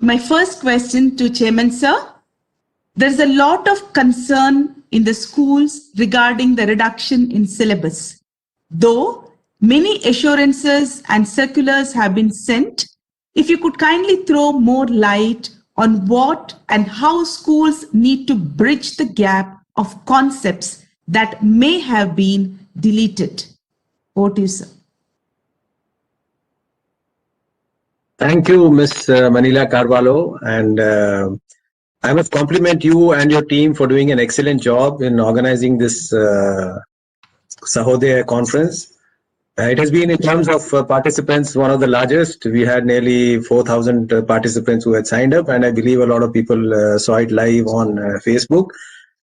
My first question to Chairman Sir. There's a lot of concern in the schools regarding the reduction in syllabus. Though many assurances and circulars have been sent, if you could kindly throw more light on what and how schools need to bridge the gap of concepts that may have been deleted. Over to you, sir. Thank you, Ms. Manila Carvalho, and I must compliment you and your team for doing an excellent job in organizing this Sahodaya conference. It has been, in terms of participants, one of the largest. We had nearly 4,000 participants who had signed up, and I believe a lot of people saw it live on Facebook.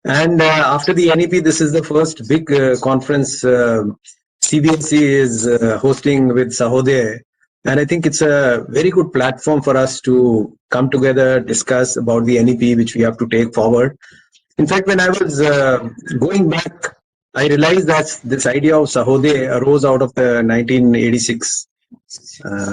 And after the NEP, this is the first big conference CBSE is hosting with Sahodaya. And I think it's a very good platform for us to come together, discuss about the NEP, which we have to take forward. In fact, when I was going back, I realized that this idea of Sahodaya arose out of the 1986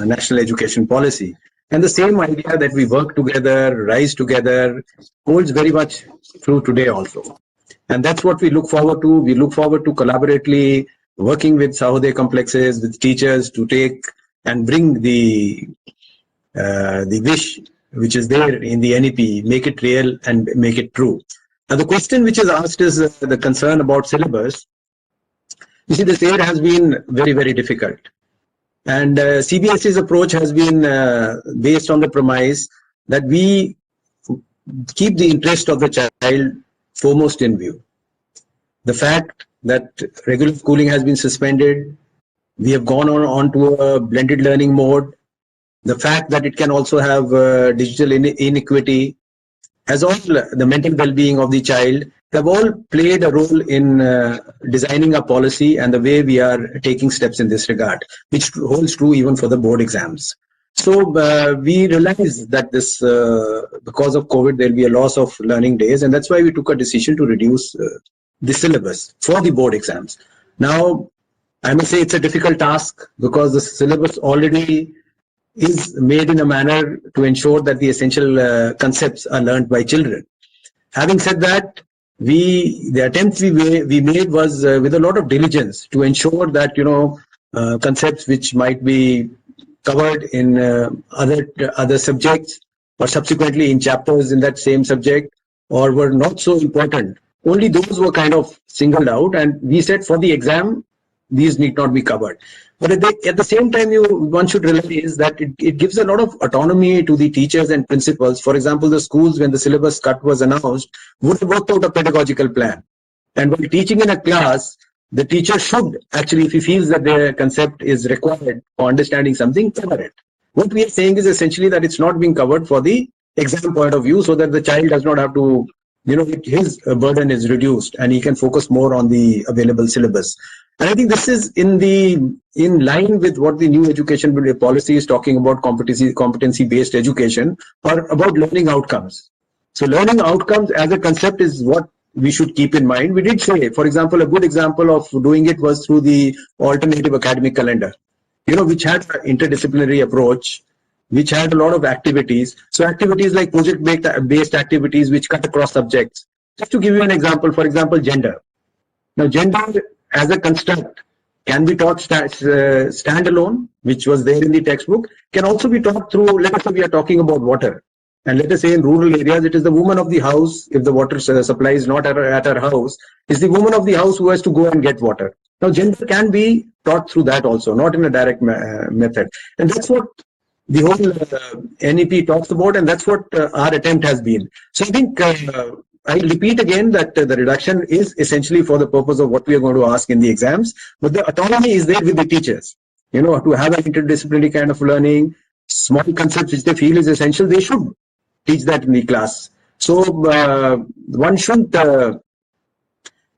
National Education Policy. And the same idea that we work together, rise together, holds very much true today also. And that's what we look forward to. We look forward to collaboratively working with Sahodaya complexes, with teachers to take and bring the wish which is there in the NEP, make it real and make it true. Now, the question which is asked is the concern about syllabus. You see, this year has been very, very difficult. And CBSE's approach has been based on the premise that we keep the interest of the child foremost in view. The fact that regular schooling has been suspended, we have gone on to a blended learning mode. The fact that it can also have digital inequity, has all the mental well-being of the child, have all played a role in designing a policy and the way we are taking steps in this regard, which holds true even for the board exams. So we realize that this, because of COVID, there will be a loss of learning days, and that's why we took a decision to reduce the syllabus for the board exams. Now, I must say it's a difficult task because the syllabus already is made in a manner to ensure that the essential concepts are learned by children. Having said that, the attempt we made was with a lot of diligence to ensure that, you know, concepts which might be covered in other subjects or subsequently in chapters in that same subject or were not so important, only those were kind of singled out, and we said for the exam these need not be covered. But at the same time, one should realize that it gives a lot of autonomy to the teachers and principals. For example, the schools, when the syllabus cut was announced, would have worked out a pedagogical plan. And while teaching in a class, the teacher should actually, if he feels that the concept is required for understanding something, cover it. What we are saying is essentially that it's not being covered for the exam point of view, so that the child does not have to, you know, his burden is reduced and he can focus more on the available syllabus. And I think this is in line with what the new education policy is talking about, competency-based education, or about learning outcomes. So learning outcomes as a concept is what we should keep in mind. We did say, for example, a good example of doing it was through the alternative academic calendar, you know, which had an interdisciplinary approach, which had a lot of activities. So activities like project-based activities which cut across subjects. Just to give you an example, for example, gender. Now, gender as a construct can be taught standalone, which was there in the textbook, can also be taught through, let us say we are talking about water. And let us say in rural areas, it is the woman of the house, if the water supply is not at her house, is the woman of the house who has to go and get water. Now, gender can be taught through that also, not in a direct method. And that's what the whole NEP talks about, and that's what our attempt has been. So I think I repeat again that the reduction is essentially for the purpose of what we are going to ask in the exams, but the autonomy is there with the teachers, you know, to have an interdisciplinary kind of learning, small concepts which they feel is essential, they should teach that in the class. So one should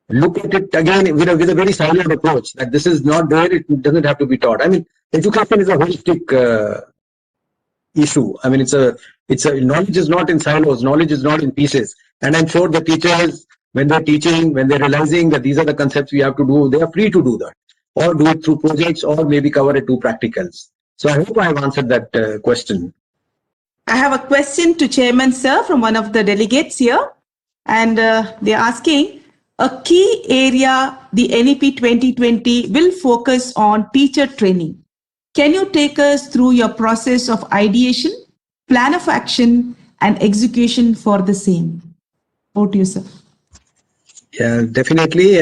look at it again with a very silent approach, that this is not there, it doesn't have to be taught. I mean, education is a holistic issue. I mean, it's a knowledge is not in silos, knowledge is not in pieces. And I'm sure the teachers, when they're teaching, when they're realizing that these are the concepts we have to do, they are free to do that, or do it through projects, or maybe cover it through practicals. So I hope I have answered that question. I have a question to Chairman Sir from one of the delegates here. And they're asking, a key area the NEP 2020 will focus on teacher training. Can you take us through your process of ideation, plan of action, and execution for the same? Over to you, sir. Yeah, definitely.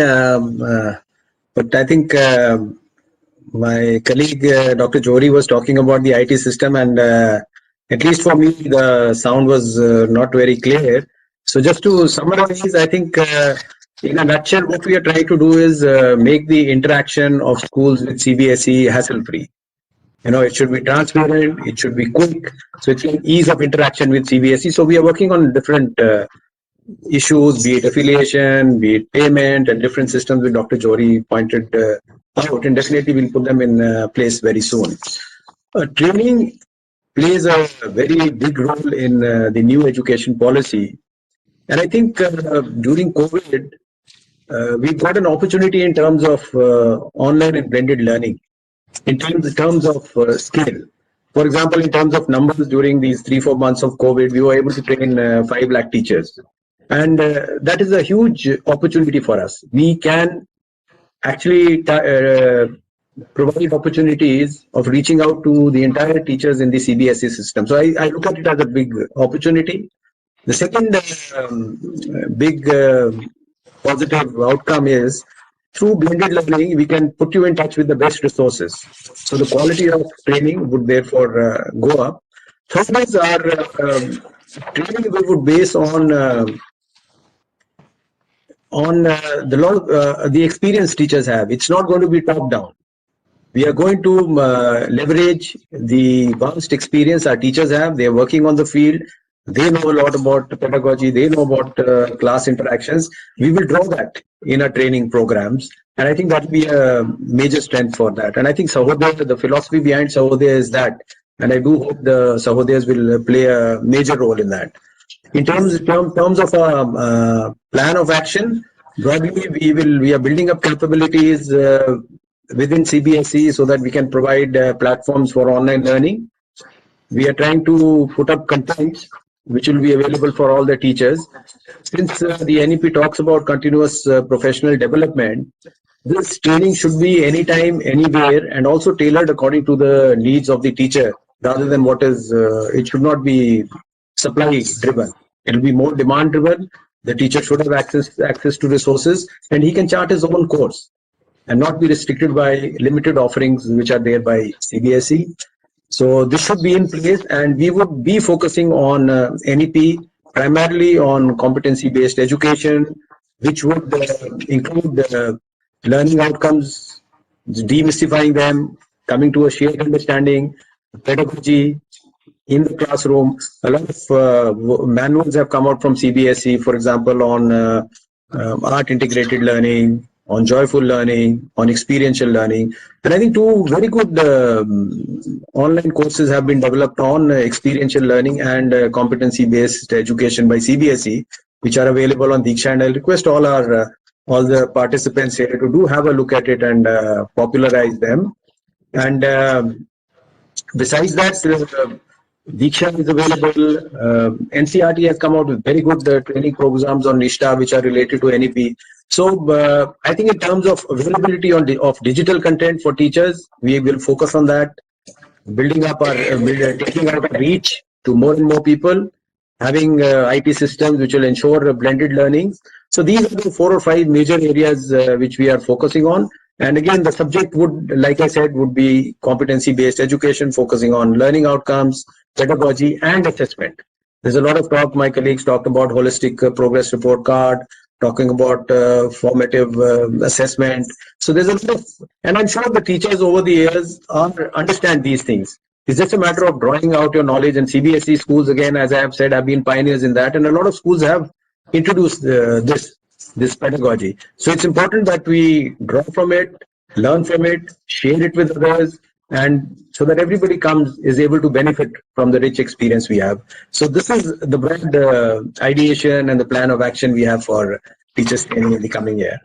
But I think my colleague Dr. Johri was talking about the IT system, and at least for me, the sound was not very clear. So just to summarize, I think in a nutshell, what we are trying to do is make the interaction of schools with CBSE hassle-free. It should be transparent, it should be quick, so it's an ease of interaction with CBSE. So we are working on different issues, be it affiliation, be it payment, and different systems which Dr. Johri pointed out, and definitely we'll put them in place very soon. Training plays a very big role in the new education policy. And I think during COVID, we got an opportunity in terms of online and blended learning, in terms of scale. For example, in terms of numbers during these 3-4 months of COVID, we were able to train 5 lakh teachers. And that is a huge opportunity for us. We can actually provide opportunities of reaching out to the entire teachers in the CBSE system. So I look at it as a big opportunity. The second big positive outcome is, through blended learning, we can put you in touch with the best resources. So the quality of training would therefore go up. Third is our training we would base on the experience teachers have. It's not going to be top down. We are going to leverage the vast experience our teachers have. They are working on the field. They know a lot about pedagogy. They know about class interactions. We will draw that in our training programs. And I think that will be a major strength for that. And I think Sahodaya, the philosophy behind Sahodaya is that. And I do hope the Sahodayas will play a major role in that. In terms of a plan of action, broadly, we are building up capabilities within CBSE so that we can provide platforms for online learning. We are trying to put up content which will be available for all the teachers. Since the NEP talks about continuous professional development, this training should be anytime, anywhere, and also tailored according to the needs of the teacher, rather than what is, it should not be supply driven. It will be more demand driven. The teacher should have access to resources, and he can chart his own course and not be restricted by limited offerings which are there by CBSE. So this should be in place, and we would be focusing on NEP primarily on competency-based education, which would include learning outcomes, demystifying them, coming to a shared understanding, pedagogy in the classroom. A lot of manuals have come out from CBSE, for example, on art integrated learning, on joyful learning, on experiential learning. And I think 2 very good online courses have been developed on experiential learning and competency-based education by CBSE, which are available on Diksha. And I'll request all the participants here to do have a look at it and popularize them. And besides that, Diksha is available. NCERT has come out with very good training programs on Nishta, which are related to NEP. So I think in terms of availability of digital content for teachers, we will focus on that, building up our taking out our reach to more and more people, having IT systems which will ensure blended learning. So these are the 4 or 5 major areas which we are focusing on. And again, the subject would, like I said, would be competency-based education, focusing on learning outcomes, pedagogy, and assessment. There's a lot of talk. My colleagues talked about holistic progress report card, talking about formative assessment. So there's a lot of, and I'm sure the teachers over the years understand these things. It's just a matter of drawing out your knowledge. And CBSE schools, again, as I have said, have been pioneers in that. And a lot of schools have introduced this pedagogy. So it's important that we draw from it, learn from it, share it with others, and so that everybody is able to benefit from the rich experience we have. So this is the broad ideation and the plan of action we have for teachers training in the coming year.